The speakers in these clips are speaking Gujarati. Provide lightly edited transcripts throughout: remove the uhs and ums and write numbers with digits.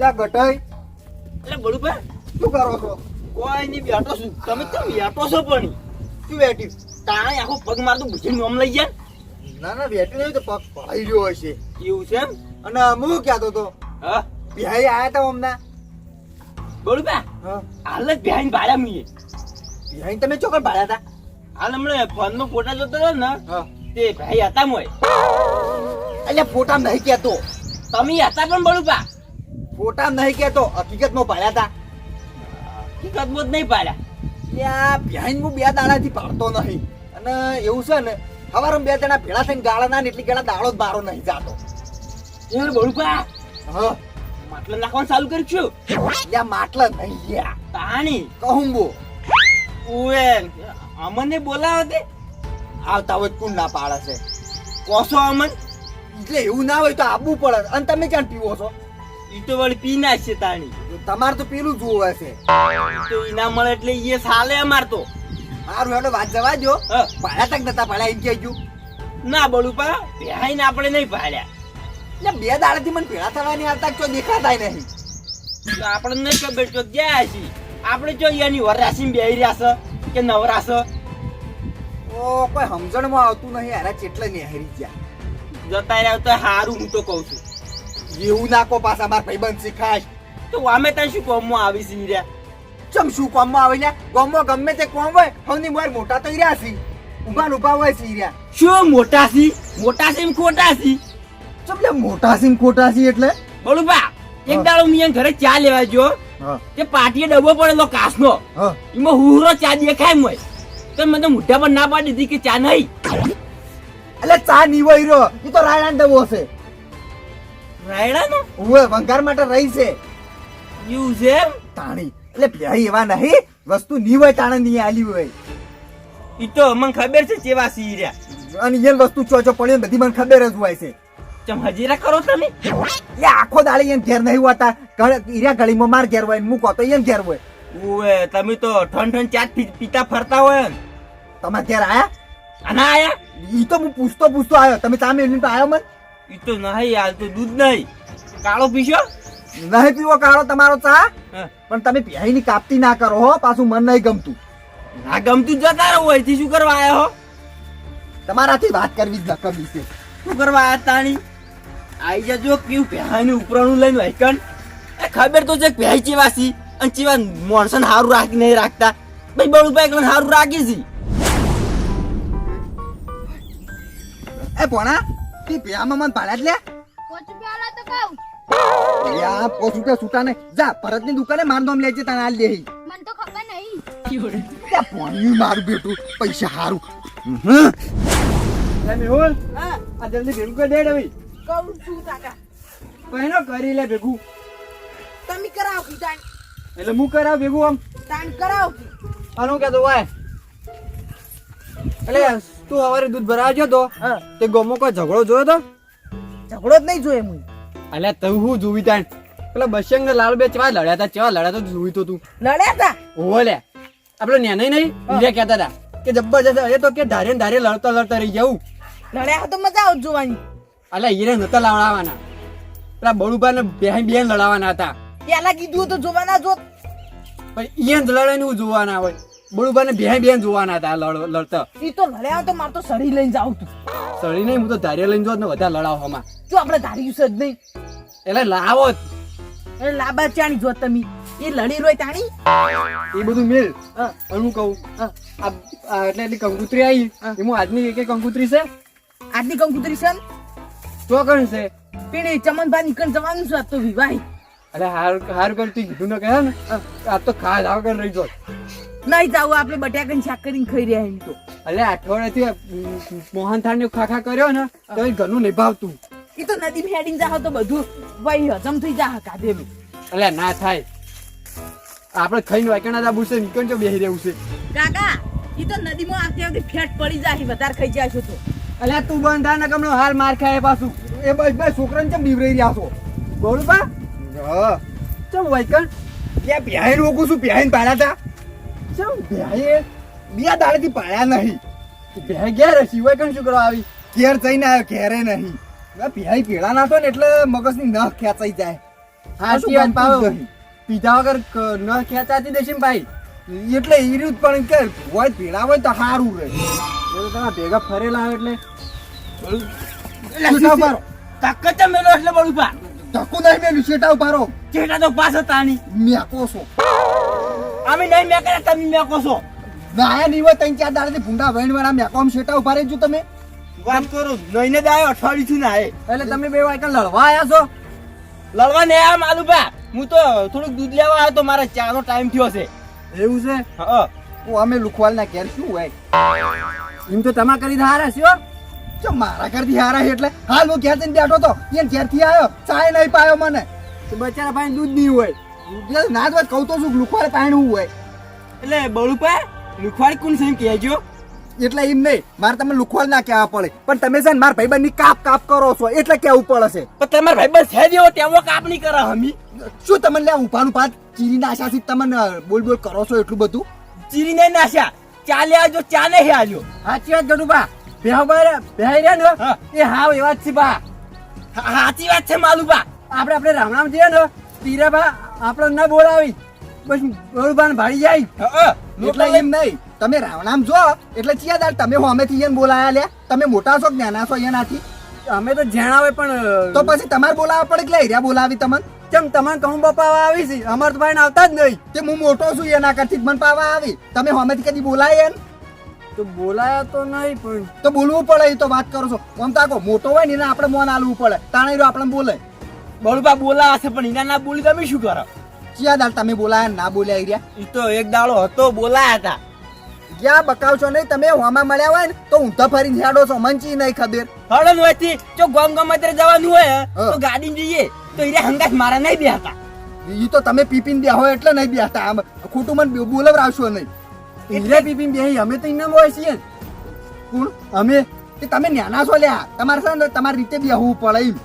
લા ગટાઈ એટલે બળુભા શું કરો છો? કોઈ નહીં બેઠો છું. તમે કેમ બેઠો છો પણ? શું બેઠી? તાણે આખો પગ મારતો ભૂસી નોમ લઈ જાય. ના ના બેઠી નહીં તો પગ પડાઈ રહ્યો હશે. એવું છે એમ? અને હું કહેતો તો હા બિહાઈ આયા તા હમણાં. બળુભા હા હાલ જ બેહીને ભાડ્યા મીએ. બિહાઈ તમે ચોકર ભાડ્યા તા? હાલ હમણાં ફોનમાં ફોટા જોતો હતો ને હા તે ભાઈ હતા મોય. અલ્યા ફોટા નહીં કહેતો. તમે હતા પણ બળુભા ફોટા નહીં કહેતો, હકીકતમાં ભાડ્યા તા. હકીકત બોધ નહીં પાડ્યા. ત્યાં બિહાઈ હું 2 દાડાથી પાડતો નહીં. અને એવું છે ને સવારમાં 2 જણા ભેળા થઈને ગાળા ના ને એટલી ગાળા દાડો જ બારો નહીં જાતો. યાર બળુભા હા માટલા નાખવાનું ચાલુ કર્યું છું. લ્યા માટલા નહીં ગયા તાણી કહું બો ઓએ અમને બોલાવો તે આવતા હોય કોણ ના પાડે છે? કોસો અમન એટલે એવું ના હોય તો આવવું પડે. અને તમે ક્યાં પીવો છો? ઈ તો વળી પી નાખશે તાણી. તમારે તો પેલું જોવે છે. ઈ તો ઈના મળે એટલે ઈ સાલે અમાર તો. મારું હેડો વાત જવા દો. હા. પાડ્યા તક નતા પાડ્યા એમ કહેજો. ના બળુપા બેહાઈને આપણે નહીં પાડ્યા. એટલે 2 દાડાથી મને ભેળા થવાની આવતા તો દેખાતાય નહીં. તો આપણે નહીં ખબર તો ગયા છીએ. આપણે જો યાની વરાસીમ બેહી રહ્યા છે કે નવરા છે. ઓ કોઈ સમજણમાં આવતું નહીં. હારા ચેટલે નેહરી ગયા. જતા રહ્યા તો હારું હું તો કહું છું. એવું નાખો પાછા મારા ભાઈબંધ શીખાય. તો અમે ત્યાં શું કોમમાં આવી છીએ રહ્યા. ચમ શું કોમમાં આવે લ્યા? કોમમાં ગમે તે કોમ હોય હવની મોર મોટા તો રહ્યા છે. ઉભા ને ઉભા હોય છે રહ્યા. શું મોટા છી મોટા છે એમ ખોટા છી. ચમ લે મોટા સિંહ ખોટા છે એટલે? બળુપા એક હા. દાડો મિયા ઘરે ચા લેવા જો હા તે પાટીએ ડબ્બો પડેલો કાચનો. હા એમાં હુહરો ચા દેખાય મોય. તો મને મોઢા પર ના પાડી દીધી કે ચા નહીં. એટલે ચા નીવાઈ રહ્યો. એ તો રાયણા ડબો છે. રાયડાનો ઓય વંગાર માટે રહી છે એવું છે એમ? તાણી. એટલે ભાઈ એવા નહીં વસ્તુ ની હોય તાણે ની આલી હોય. ઈ તો મને ખબર છે ચેવા સી રહ્યા. અને એ વસ્તુ ચોચો પડી બધી મને ખબર જ હોય છે. ચમ હજીરા કરો તમે? એટલે આખો દાડી એમ ઘેર નહીં હોતા. ઈરા ગળીમાં માર ઘેર હોય મૂકો તો એમ ઘેર હોય. ઓએ તમે તો ઠન ઠન ચા પીતા ફરતા હોય ને. તમારે ઘેર આયા? આના આયા ઈ તો હું પૂછતો આવ્યો. તમે ચા મેળવીને તો આવ્યો મન? ઈ તો નહીં હાલ તો દૂધ નહીં. કાળો પીશો? નહીં પીવો કાળો તમારો ચા. હા. પણ તમે પ્યાઈ ની કાપતી ના કરો હો. પાછું મન નહીં ગમતું. ના ગમતું જતા રહો અહીંથી. શું કરવા આયા હો? તમારાથી વાત કરવી જ નકમી છે. શું કરવા આયા તાણી? આઈ જજો કેવું પહેરાનું ઉપરાણું લઈને વાયકન. એ ખબર તો છે કે પહેરી ચેવા સી અને ચેવા મોણસન હારું રાખી નહીં રાખતા. ભાઈ બળુભાઈ એકલા હારું રાખી છે. એ ભોણા તી પ્યામાં મન ભાડ્યા જ લે. પોચું પ્યાલા તો કહું યા 5 રૂપિયા છૂટા ને જા ભરતની દુકાને માર નામ લેજે તને આલ દેહી. મને તો ખબર નહીં. ત્યાં ભોણ્યું મારું બેટું પૈસા હારું. મેહુલ હા આ જલ્દી ભેગું કરી દે હવે. કહું છું કાકા પહેલો કરી લે ભેગું. તમે કરાવો કી તાણ એટલે હું કરાવ ભેગું આમ. તાણ કરાવો કી આનું કે તો વાય એટલે તું સવારે દૂધ ભરાવા ગયો તો હા તે ગોમો કોઈ ઝઘડો જોયો તો? ઝઘડો જ નહીં જોયે મું. અલ્યા તું હું જોવી તાણ પેલા બસંગ લાલ બે ચેવા લડ્યા તા ચેવા લડ્યા તો જોઈ તો તું. લડ્યા તા ઓહો લે આપડે નેનઈ નહીં ઈરે કહેતા હતા કે જબરજસ્ત એ તો કે ધારે ને ધારે લડતા રહી જાવું. લડ્યા તો મજા આવ જોવાની. અલ્યા હીરે નતા લાવડાવાના પેલા બળુભા ને બેન લડાવાના હતા. પેલા કીધું તો જોવાના જોત. પણ ઈયન લડાઈ ને જોવાના હોય. બળુભા ને બેન જોવાના હતા લડતા. ઈ તો લડ્યા તો માર તો સડી લઈને જાવ તું. સળી નહીં હું તો ધારે લઈને જોત ને વધારે લડાવ હમા. જો આપણે ધાર્યું છે જ નહીં. એટલે લાવો જ. એટલે લાંબા ચાણી જોત તમે. એ લડી રોય તાણી. એ બધું મેલ હા હું કહું હા. એટલે એટલી કંકુતરી આવી એમાં આજની એક કંકુતરી છે આજની કંકુતરી છે ને ચોકણ છે. પેલી ચમનભા નીકળ જવાનું છે આજ તો વિવાહ. અરે હાર કરતી કીધું ને કહે ને આ તો ખાસ આગળ રહી જોત. નહીં જાવું આપણે બટાકાની શાક કરીને ખાઈ રહ્યા એમ તો. એટલે અઠવાડિયાથી મોહનથાળ ને ખાખા કર્યો ને તો એ ઘરનું નહીં ભાવતું. એ તો નદી હેડીને જાવ તો બધું ભાઈ હજમ થઈ જા કાઢે. એટલે ના થાય આપણે ખાઈને વાયકણા દાબુ છે નીકળ જો બેહી રહેવું છે. કાકા ઈ તો નદીમાં આવતી આવતી ફેટ પડી જાય વધારે ખાઈ જાય છો તો. એટલે તું બંધ થા ને કમનો હાલ માર ખાય પાછું. એ બસ છોકરાને કેમ બીવરાઈ રહ્યા છો? બળુભા હા ચમ વાયકણ ત્યાં પ્યાઈ રોકું છું. પ્યાઈ પાડ્યા તા. ચમ પ્યાઈ 2 દાડેથી પાડ્યા નહીં. બે ગયા હશે વાયકણ શું કરવા આવી? ઘેર જઈને આવ્યો ઘેરે નહીં. પ્યાઈ પીળા ના તો ને એટલે મગજની નખ ખેંચાઈ જાય. હાચી વાત પાવ પીધા વગર ન ખેંચાતી દેશે ને ભાઈ એટલે ઈર્યું જ પણ કે હોય ભેળા હોય તો સારું રહે. એ તો તમારા ભેગા ફરેલા આવે એટલે શેટા ઉપારો. તાકાત મેલો એટલે બળુપા ધક્કો નહીં મેલ્યું, શેટા ઉપારો. જેટા તો પાસ હતા ની મેકો છો. અમે નહીં મેં તમે મેકો છો નાયા નહીં હોય 3-4 દાડાથી ભૂંડા વહીણવાળા મેકો આમ શેટા ઉભા રહેજો તમે. વાત કરો નઈને દાયો અઠવાડિયું છું ના એટલે તમે બે વાયકા લડવા આયા છો લડવા ને આ માલુપા હું તો થોડુંક દૂધ લેવા આવ્યો તો મારા ચાનો ટાઈમ થયો છે. એવું છે હા અમે લુખવાલના ઘેર શું હોય? એમ તો તમા કરી હારા છો જો મારા ઘરથી હારા છે એટલે હાલ હું ઘેર જઈને બેઠો તો એને ઘેરથી આવ્યો, ચાય નહીં પાયો મને. તો બચારા ભાઈ દૂધ નહીં હોય એટલે ના જ વાત કહું તો શું લુખવાલે પાણી હોય એટલે બળુપા લુખવાડી કોણ છે એમ કહેજો. એટલે એમ નહીં, મારે તમે લુખવાલ ના કહેવા પડે, પણ તમે છે ને મારા ભાઈબંધની કાપ કરો છો એટલે કેવું પડે છે. પણ તમારા ભાઈ બસ છે જેવો તેવો કાપ નહીં કરે હમી શું તમને લે ઉભાનું પાત ચીરીના આશાથી તમને બોલ કરો છો એટલું બધું? ચીરી નહીં નાશ્યા ચાલે આજો ચા નહીં આજો. સાચી વાત ગડું બા બેહાઈ રહ્યા ને હા. એ હાવ એવા જ છે બા સાચી વાત છે માલુપા. આપણે રામ જઈએ ને તીરા બા આપણે ના બોલાવી બસ બળુબાન ભાડી જાય એટલે એમ નહીં, તમે રાવણામ જો એટલે ચિયાદાર તમે હોમેથી એને બોલાયા લ્યા. તમે મોટા છો કે નાના છો એનાથી? અમે તો જણાવે પણ તો પછી તમારે બોલાવવા પડે એટલે એરિયા બોલાવી તમને. કેમ તમારે કહું બપાવા આવી છે અમાર તો ભાઈ આવતા જ નહીં તે હું મોટો છું એના કરતી જ મને પાવા આવી. તમે હોમેથી કદી બોલાય એને તો બોલાયા તો નહીં પણ તો બોલવું પડે. એ તો વાત કરો છો આમ તાકો મોટો હોય ને એને આપણે મોન આલવું પડે, તાણે આપણે બોલે. બળુપા બોલા હશે પણ એના ના બોલી તમે શું કરો? ચિયાદાર તમે બોલાયા ના બોલ્યા એરિયા? એ તો એક દાડો હતો બોલાયા હતા. જ્યાં બકાવ છો નહીં તમે હોમાં મળ્યા હોય ને તો ઊંધા ફરીને હેડો છો, મંચી નહીં ખબર. હળન વચ્ચે જો ગોમ અત્યારે જવાનું હોય હા. તો ગાડી જઈએ તો એ હંગાત મારા નહીં બેહતા. એ તો તમે પીપીને બેહો એટલે નહીં બેસતા. આમ ખોટું મને બોલવરાવશો નહીં. હીરે પીપી બેહી અમે તો ઇનામ હોય છીએ કોણ અમે? કે તમે નાના છો લ્યા, તમારે છે ને તમારી રીતે બેહવું પડે એમ.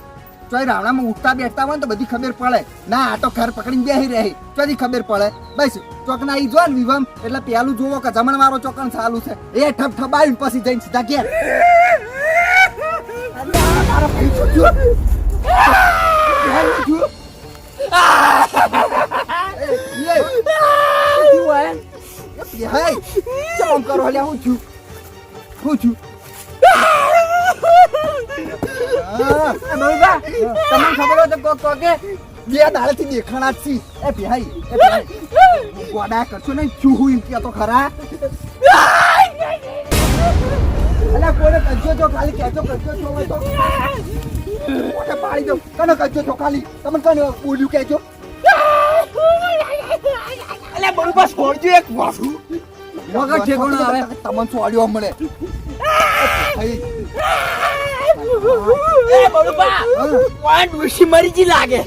ચોય રાવણામાં ઉઠતા બેઠતા હોય ને તો બધી ખબર પડે. ના આ તો ઘર પકડીને બેહી રહી ચોથી ખબર પડે. બસ ચોકના ઈ જો ને વિવમ એટલે પેલું જોવો કે જમણ વાળો ચોકન ચાલુ છે એ ઠપ ઠબાવીને પછી જઈને સીધા ઘેર. મારો ભાઈ શું થયું? શું થયું? હાય ચામ કરો લ્યા. હું છું બળુબા તમને ખબર હોય તો કોકે બે દાડેથી દેખાણા જ છી. એ ભાઈ ગોડા કરશો ને શું હું એમ કહેતો ખરા? અલ્યા કોને કજો છો ખાલી કહેજો છો હોય તો કોને પાડી દો. કને કજો છો ખાલી તમે કને બોલ્યું કહેજો. એટલે બળુપા છોડજો એક વાસુ વગર ઠેકાણું આવે. તમને છોડ્યો મળે. એ બળુપા કોણ ડોશી મરી જી લાગે.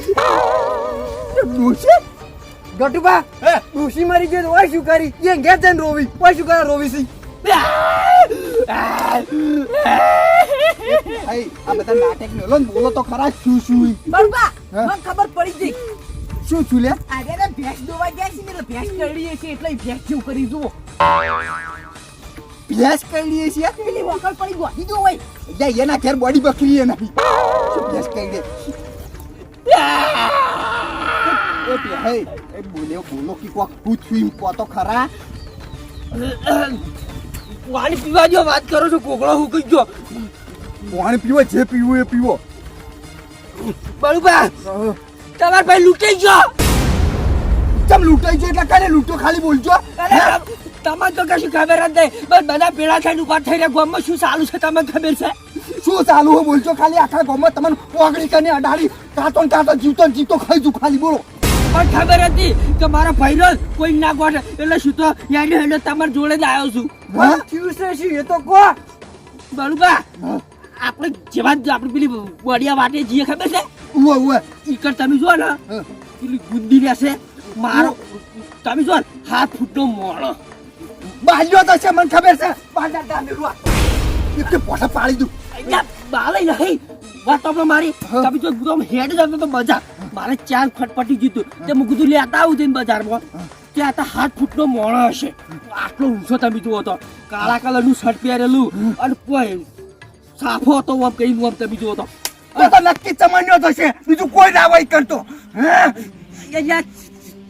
ગટુબા ડોશી મરી ગયો તો ઓય શું કરી એ ઘેર જઈને રોવી ઓય શું કરે રોવી છે આ બધા નાટક મેલો ને બોલો તો ખરા શું બળુપા હા? મને ખબર પડી ગઈ. શું છું લે? આજે તો ભેંસ દોવા ગયા છે ને એટલે ભેંસ કરડી છે એટલે ભેંસ જેવું કરી જુઓ. ભેંસ કઈ છે? પેલી વખત પડી ગોઠી દો હોય. યા એના ઘેર બોડી બકરી એ નહીં. શું ભેંસ કઈ દે? એ બોલો કે કોક પૂછ્યું એમ કહો તો ખરા. પાણી પીવા જો વાત કરો છો કોકળો હું કઈ ગયો. પાણી પીવો જે પીવું એ પીવો. બળુપા તમાર ભાઈ લૂંટાઈ ગયો. ચમ લૂંટાઈ ગયો એટલે કને લૂંટો ખાલી બોલજો. તમને તો કશું ખબર જ નહીં. બસ બધા પેલા થઈને ઉભા થઈ રહ્યા ગામમાં શું ચાલુ છે તમને ખબર છે? શું ચાલુ હો બોલજો ખાલી. આખા ગામમાં તમને ઓગળી કરીને અડાડી કાતો ને કાતો જીવતો ખાઈ જુ ખાલી બોલો. પણ ખબર હતી કે મારા ભાઈનો કોઈ ના ગોઠે એટલે શું તો યાર હેડો તમારા જોડે જ આવ્યો છું. હા? થયું છે શું એ તો કો બળુપા આપણે જેવા જ આપણે પેલી વડિયા વાટે જઈએ ખબર છે ઉવે ઈકર તમે જો ને હા. પેલી ગુંદી રહેશે મારો તમે જો 7 ફૂટનો મોણો બાલ્યો તો છે મને ખબર છે. બાજા ડામે રૂઆ એક પોઠા પાડી દઉં. અહીંયા બાલે નહીં વાત આપણે મારી હા. તમે જો ગુદામ હેડ જતો તો બજાર મારે 4 ફટપટી જીતું તે હું કીધું લેતા આવું જઈને બજારમાં ત્યાં તો 7 ફૂટનો મોણો હશે. આટલો ઊંચો તમે જુઓ તો કાળા કલરનું શર્ટ પહેરેલું અને કોઈ સાફો હતો આમ કઈ આમ તમે જુઓ તો તો નક્કી ચમન્યો થશે બીજું કોઈ ના હોય કરતો. યાર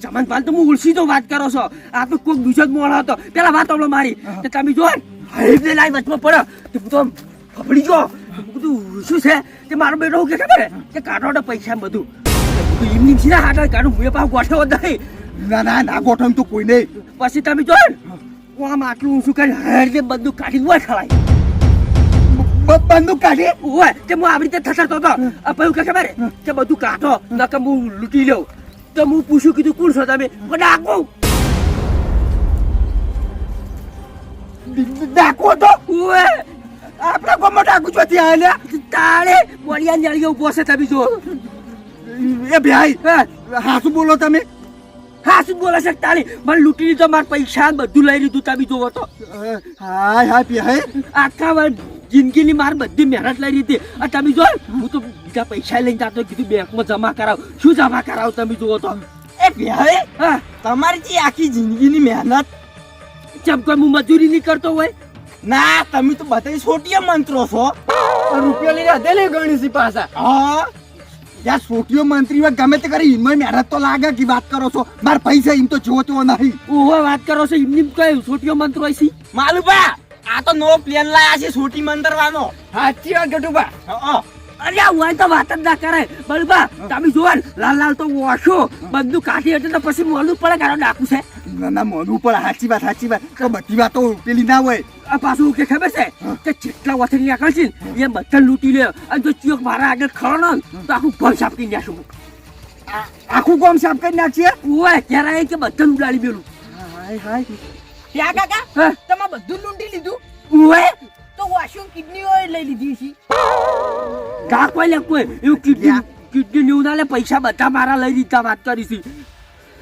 ચમન પાલ તો હું ઉલસી તો વાત કરો છો આ તો કોક બીજો જ મોણ હતો પેલા વાત આવડો મારી તે તમે જો હાઈવે લાઈ વચમાં પડ્યો તે હું તો ફફડી ગયો બધું શું છે તે મારો બેટો કે ખબર કે કાઢો તો પૈસા બધું એમની છે ને હાટા કાઢું હું પાછું ગોઠવો નહીં ના ગોઠવણ તો કોઈ નહીં. પછી તમે જો આમ આટલું ઊંચું કરી હાઈવે બધું કાઢી હોય ખવાય બંદૂક કાઢી ઓય તે હું આવી રીતે થસરતો હતો આ પછી કે ખબર કે બધું કાઢો નકર હું લૂંટી લઉં તો હું પૂછ્યું કીધું કોણ છો તમે ડાકુ ડાકો તો ઓય આપણા ગામમાં ડાકુ ચોથી આલ્યા. તારે બોલિયા જાળી ઉભો છે તમે જો એ ભાઈ હા શું બોલો તમે? હા શું બોલે છે તારી મને લૂંટી લીધો મારા પૈસા બધું લઈ લીધું તમે જોવો તો હા ભાઈ આખા વાર જિંદગીની માર બધી મહેનત લઈ લીધી અને તમે જો હું તો બીજા પૈસા લઈને જાતો કીધું બેંકમાં જમા કરાવ શું જમા કરાવ તમે જુઓ તો એ ભાઈ હા તમારી જે આખી જિંદગીની મહેનત જેમ કોઈ હું મજૂરી નહીં કરતો હોય ના તમે તો બધા છોટીયા મંત્રો છો. રૂપિયા લઈને હદેલી ગણી છે પાછા. હા યાર છોટીઓ મંત્રી હોય ગમે તે કરી એમાં મહેનત તો લાગે કે વાત કરો છો. માર પૈસા એમ તો જોતો નહીં. ઓહો વાત કરો છો એમની કઈ છોટીઓ મંત્રો હોય છે માલુબા આ તો નવો પ્લેન લાયા છે છોટી મંદરવાનો. સાચી વાત ગટુબા. હા અરે હું તો વાત જ ના કરે બલબા તમે જોવા લાલ લાલ તો ઓછો બધું કાઢી એટલે તો પછી મોલું પડે કારો ડાકુ છે ના મોનું પણ સાચી વાત તો બધી વાતો પેલી ના હોય. આ પાછું કે ખબર છે કે જેટલા વથરી આગળ છે ને એ બધા લૂંટી લે અને જો ચિયોક મારા આગળ ખરો ને તો આખું ઘર સાફ કરી નાખું આખું ગામ સાફ કરી નાખીએ. ઓય ક્યારે કે બધા ઉડાડી બેલું ત્યાં કાકા હા તમે બધું લૂંટી લીધું ઓય તો વોશિંગ કિડની ઓઇલ લઈ લીધી છે કા કોઈ લે કોઈ એવું કિડની ન્યુ ના લે પૈસા બધા મારા લઈ લીધા વાત કરી છે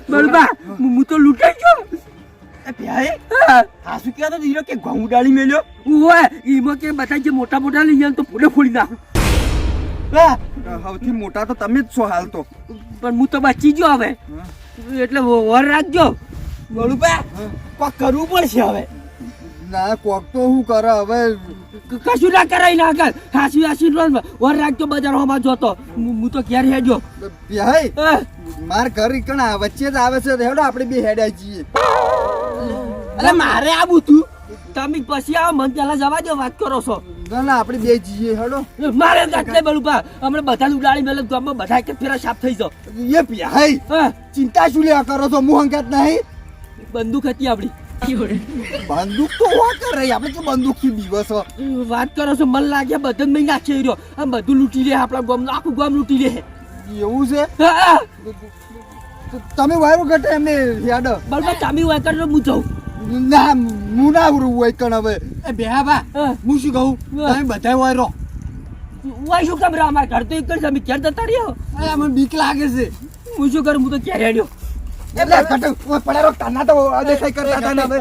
બળબા હું તો લૂંટાઈ ગયો એ ભાઈ હા આ શું કહેતો દીરો કે ઘઉં ઉડાડી મેલ્યો. ઓય ઈમાં કે બધા જે મોટા મોટા લઈ જાય તો ફોડે ફોડી નાખું સૌથી મોટા તો તમે જ છો હાલ તો. પણ હું તો બચી ગયો હવે એટલે વર રાખજો માલુબા કોક કરવું પડશે હવે. ના કોક તો શું કરે હવે. કશું ના કરાય ના કર હાસી હાસી વર રાખજો બજારમાં જોતો હું તો ક્યારે હેડ્યો ભાઈ હા. માર ઘર કણા વચ્ચે જ આવે છે હેડો આપણે બે હેડાઈ જઈએ. અરે મારે આવું તું તમે પછી આવો મને પેલા જવા દો વાત કરો છો ના આપણે બે જઈએ હેડો. મારે ગાંઠલે બળુપા હમણાં બધા ઉડાડી મેલે ગામમાં બધા એક જ ફેરા સાફ થઈ જાવ એ ભાઈ હા ચિંતા શું લે કરો છો હું હંગાત નહીં. બંદૂક હતી આપડી બંદૂક તો હોવા કરે આપણે તો બંદૂક થી દિવસ વાત કરો છો મને લાગ્યા બધા જ મહિના છે રહ્યો આમ બધું લૂંટી લે આપણા ગામ આખું ગામ લૂંટી લે એવું છે. હા તો તમે વાયરો ઘટે એમને હેડો. બળબા તમે વાત કરો હું જાઉં ના હું ના ઉરું હોય કણ હવે. એ બેહા બા હા. હું શું કહું હા. તમે બધા વાયરો વાય શું ખબર અમારા ઘર તો એક જ તમે ક્યારે જતા રહ્યો અરે મને બીક લાગે છે. હું શું કરું હું તો ક્યારે હેડ્યો એટલે ઘટે ઓય પડેરો તાના તો દેખાઈ કરતા હતા ને હવે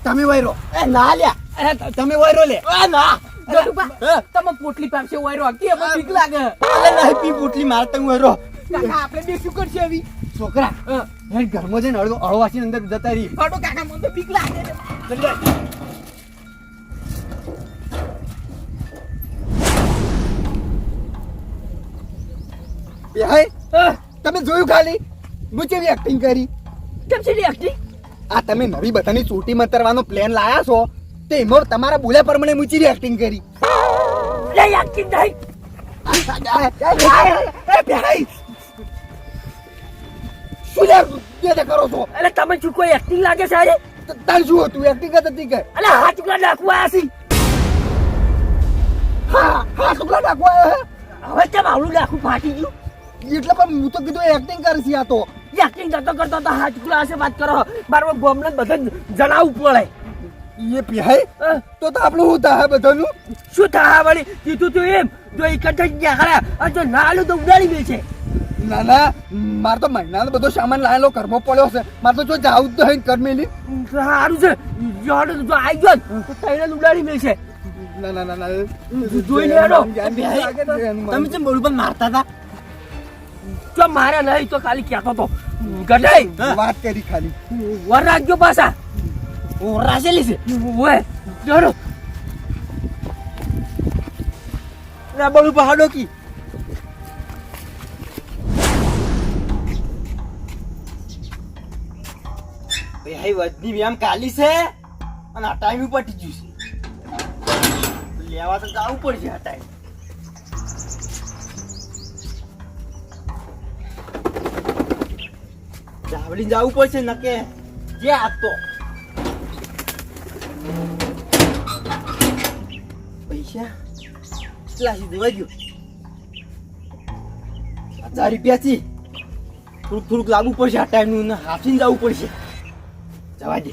તમે વાયરો. એ ના લ્યા તમે વાયરો લે. એ ના ગટુબા તમે પોટલી પાસે વાયરો કે એમાં બીક લાગે અલે નહીં પી પોટલી માર તંગ વેરો. કાકા આપણે બે શું કરશે આવી છોકરા હેડ ઘરમાં જઈને અળવાસી અંદર જતા રહી. હડો કાકા મને તો બીક લાગે ભાઈ તમે જોયું ખાલી હું કેવી એક્ટિંગ કરી. કેમ છે એક્ટિંગ આ તમે નવી બધાની ચોટી મતરવાનો પ્લાન લાયા છો તે એમાં તમારા બોલ્યા પ્રમાણે મુચીરી એક્ટિંગ કરી. લે એક્ટિંગ નહીં ભાઈ શું લે કરો છો? એટલે તમે શું કોઈ એક્ટિંગ લાગે છે આજે તાર શું હતું એક્ટિંગ હતી કે એટલે હાથ ટુકડા નાખવા આસી હા ટુકડા નાખવા હવે કેમ આવડું નાખું ફાટી ગયું એટલે પણ હું તો કીધું એક્ટિંગ કરશી આ તો. એક્ટિંગ કરતો કરતો તો હાથ ટુકડા હશે વાત કરો બાર ગોમને બધા જણાવવું પડે એ ભાઈ તો આપણું શું થાય બધાનું. શું થા વળી કીધું તું એમ જો એકઠા જ ગયા ખરા અને જો ના આલું તો ઉડાડી દે છે ના ના મારે તો મહિનાનો બધો સામાન લાયેલો ઘરમાં પડ્યો છે. મારે તો જો જાવું જ નહીં ઘર મેલી. સારું છે જો આવી ગયો તો તઈને ઉડાડી દે છે ના ના ના ના જોઈ લેડો. તમે જેમ બોલ પણ મારતા હતા જો મારે નહીં તો ખાલી કહેતો તો ગઢાઈ વાત કરી ખાલી. વર રાખજો પાછા રાસેલી છે ઓય જોડો ના બોલું પહાડો કી ભાઈ વધની વ્યાયામ કાલી છે અને આ ટાઈમ ઉપર ગયું છે લેવા તો જવું પડશે આ ટાઈમ ચાવડી જવું પડશે નકે જે આપતો પૈસા કેટલા સીધું વાગ્યું 1000 રૂપિયાથી થોડુંક લાવવું પડશે આ ટાઈમનું હાફીને જવું પડશે જવા દે